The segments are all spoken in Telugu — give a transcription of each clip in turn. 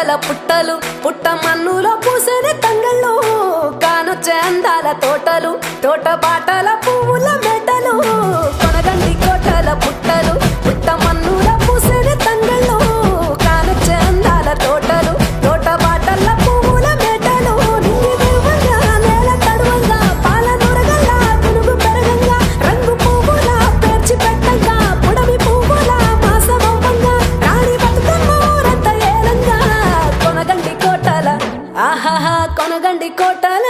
కోటల పుట్టలు పుట్ట మన్నులో పూసని తంగళ్ళు కానొచ్చే అందాల తోటలు తోట బాటల పువ్వుల మెటలు కొనగండి కోటల పుట్టలు పుట్ట మన్నులో పూసని తంగళ్ళు కానొచ్చే అందాల తోటలు తోట బాటల పువ్వుల మెటలు నింగి దేవంగా నేల తడువంగా పాల నొరగల్లా పునుగు పెరగంగా రంగు పువ్వుల పేర్చి పెట్టంగా పుడమి పువ్వుల మాసవంగా రాణి బతుకమ్మ ఊరంత ఏలంగా కొనగండి కోటల ఆహాహా కొనగండి కోటల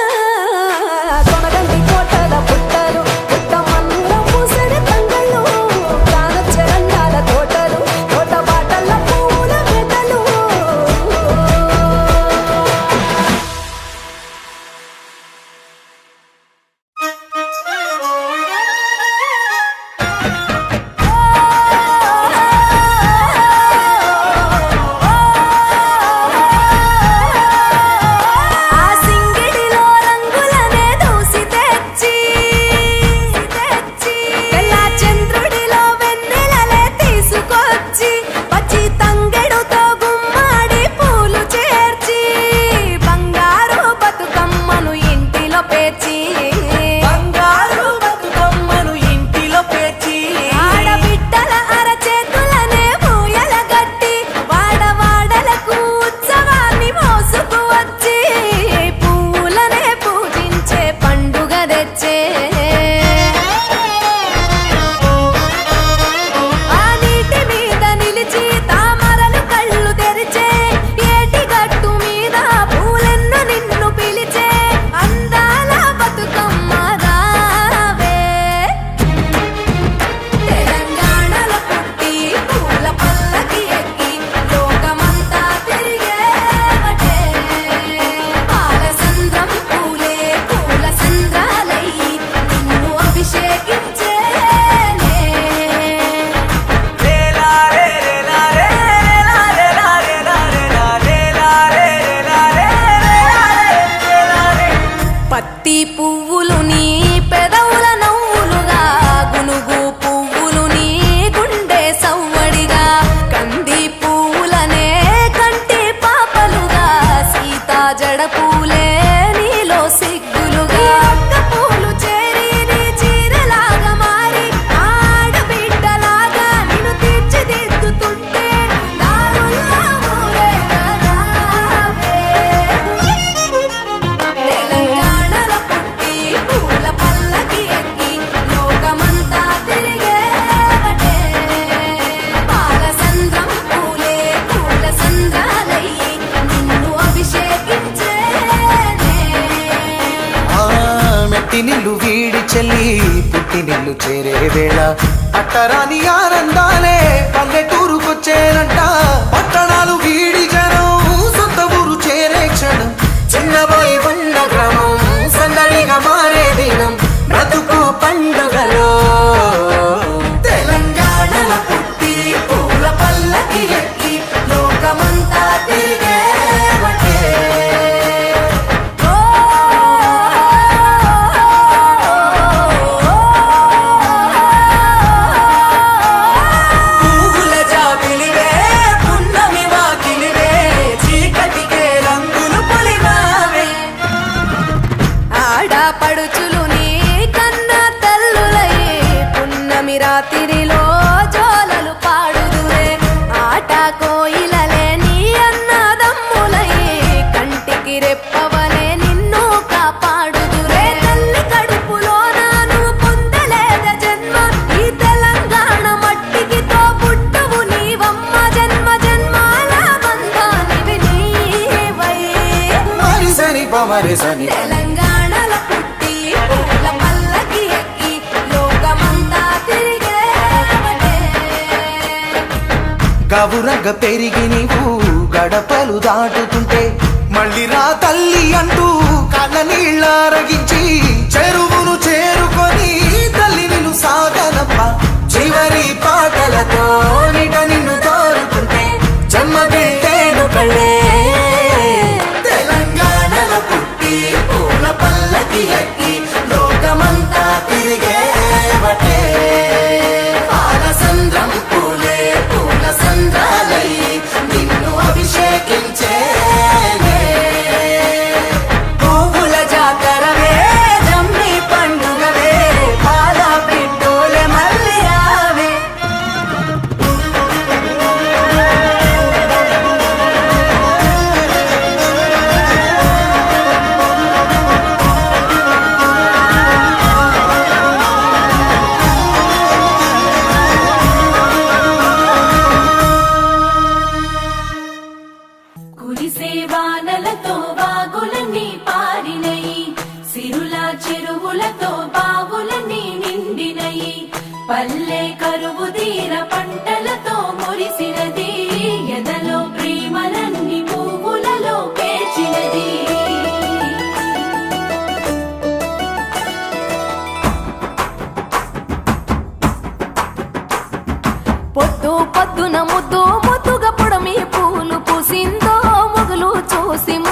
కొనగండి కోటల పుట్టలు పుట్ట మన్నులో పూసని తంగళ్ళు కానొచ్చే రంగాల తోటలు తోట బాటల పువ్వుల మెటలు ఆ సింగిడిలో రంగులనే దూసి తెచ్చి తెల్ల చంద్రుడిలో వెన్నెలలే తీసుకొచ్చి పచ్చి తంగెడుతో గుమ్మాడి పూలు చేర్చి బంగారు బతుకమ్మను ఇంటిలో పేర్చి బంగారు బతుకమ్మను ఇంటిలో పేర్చి ఆడబిడ్డల అరచేతులనే ఊయల గట్టి వాడవాడలకు ఉత్సవాన్ని మోసుకు వచ్చి పువ్వులనే పూజించే పండుగ తెచ్చే ఆ నీటి మీద నిలిచి తామరలు కళ్ళు తెరిచే ఏటి గట్టు మీద పూలెన్ను నిన్ను పిలిచే అందాల బతుకమ్మ రావే తెలంగాణలో పుట్టి పూల పల్లకి ఎక్కి లోకమంతా తిరిగేవటే పాలసంద్రం పూలే పూల సంద్రాలయ్యి నిన్ను అభిషేకించేనే లేలారే లేలారే లేలారే లేలారే లేలారే లేలారే పత్తి పువ్వులు నీ పెదవుల నవ్వులుగా గునుగు పువ్వులు నీ గుండె సవ్వడిగా కంది పువ్వులనే కంటి పాపలుగా సీతా జడ పూలే నీలో సిగ్గులుగా ఒక్క పూలు చేరి నీ చీరలాగా మారి ఆడబిడ్డలాగా నిన్ను తీర్చిదిద్దుతుంటే దారుల్లో ఊరేగారావే. తెలంగాణలో పుట్టి పూల పల్లకి ఎక్కి లోకమంతా తిరిగేవటే పాలసంద్రం పూలే పూల సంద్రాలయ్యి నిన్ను అభిషేకించేనే ఆ మెట్టి నిల్లు వీడి చెల్లి పుట్టి నిల్లు చేరే వేళ అట్టరాని ఆనందాలే పల్లెటూరుకొచ్చేనంట పట్టణాలు వీడి జనం సొంత ఊరు చేరే క్షణం చిన్నబోయి బండ గ్రామం సందడిగా మారే దినం బ్రతుకు పండుగలో తెలంగాణలో పుట్టి పూల పల్లకి ఎక్కి లోకమంతా తిరిగేవటే పువ్వుల జాబిలివే పున్నమి వాకిలివే చీకటికే రంగులు పొలిమావే ఆడపడుచులు నీ కన్న తల్లులయ్యే పున్నమి రాత్రిలో జోలలు పాడుదురే ఆట కోయిలలే నీ అన్నదమ్ములయ్యే కంటికి రెప్పవలే నిన్ను కాపాడుదురే తల్లి కడుపులో నువ్వు పొందలేద జన్మ ఈ తెలంగాణ మట్టికి తో పుట్టువు నీవమ్మ జన్మ జన్మాల బంధానివి నీవై మరిసని పమరిసని తెలంగాణలో పుట్టి పూల పల్లకి ఎక్కి లోకమంతా తిరిగేవటే గవురగ పెరిగి నీవు గడపలు దాటుతుంటే మళ్ళీ రా తల్లి అంటూ కళ్ళ నీళ్ళారగించి చెరువును చేరుకొని తల్లి నిన్ను సాగనప్ప చివరి పాటలతో నిట నిన్ను తోరుతుంటే జన్మదిట్టేను కళ్ళే తెలంగాణలో పుట్టి పూల పల్లకి ఎక్కి లోకమంతా తిరిగేవటే పాలసంద్రం పూలే పూల సంద్రాలయ్యి నిన్ను అభిషేకించే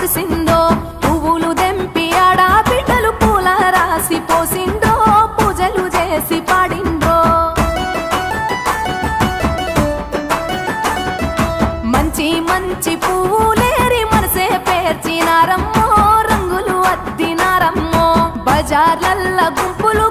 మురిసిందో పువ్వులు దెంపి ఆడా బిడ్డలు పూల రాసి పోసిండ్రో పూజలు చేసి పాడిండ్రో మంచి మంచి పూలేరి మనసే పేర్చినారమ్మో రంగులు అద్దినారమ్మో బజార్లల్ల గుంపులు